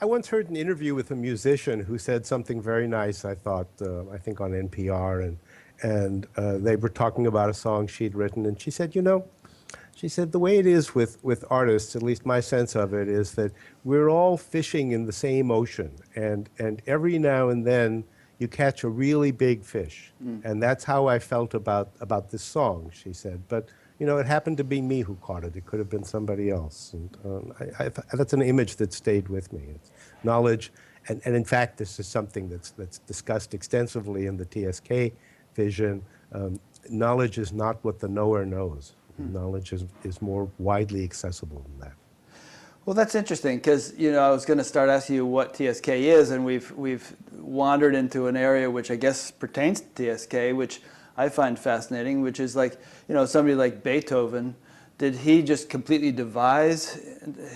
I once heard an interview with a musician who said something very nice, I thought, I think on NPR, and they were talking about a song she'd written, and she said, you know, she said, the way it is with artists, at least my sense of it, is that we're all fishing in the same ocean, and every now and then you catch a really big fish. And that's how I felt about this song, she said. But, you know, it happened to be me who caught it. It could have been somebody else. And that's an image that stayed with me. It's knowledge, and in fact, this is something that's discussed extensively in the TSK vision. Knowledge is not what the knower knows. Knowledge is more widely accessible than that. Well, that's interesting because, you know, I was going to start asking you what TSK is, and we've wandered into an area which I guess pertains to TSK, which I find fascinating, which is like, you know, somebody like Beethoven, did he just completely devise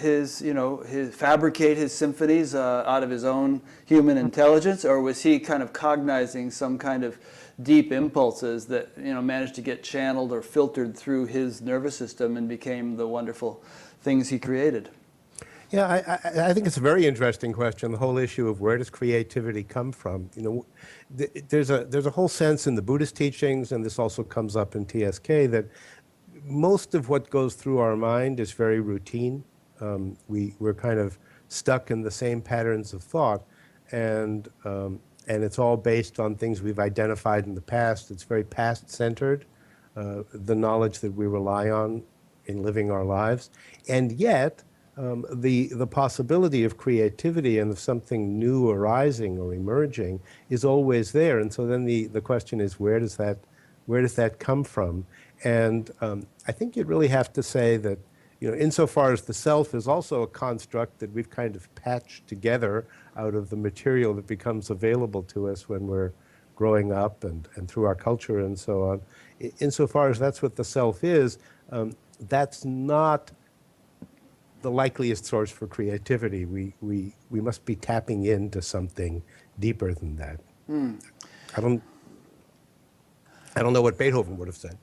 his, you know, fabricate his symphonies out of his own human intelligence, or was he kind of cognizing some kind of deep impulses that, you know, managed to get channeled or filtered through his nervous system and became the wonderful things he created? Yeah, I think it's a very interesting question, the whole issue of where does creativity come from. You know, there's a whole sense in the Buddhist teachings, and this also comes up in TSK, that most of what goes through our mind is very routine. We're kind of stuck in the same patterns of thought, and it's all based on things we've identified in the past. It's very past-centered, the knowledge that we rely on in living our lives. And yet, the possibility of creativity and of something new arising or emerging is always there. And so then the question is, where does that come from? And I think you'd really have to say that, you know, insofar as the self is also a construct that we've kind of patched together out of the material that becomes available to us when we're growing up and through our culture and so on, insofar as that's what the self is, that's not the likeliest source for creativity. We must be tapping into something deeper than that. I don't know what Beethoven would have said.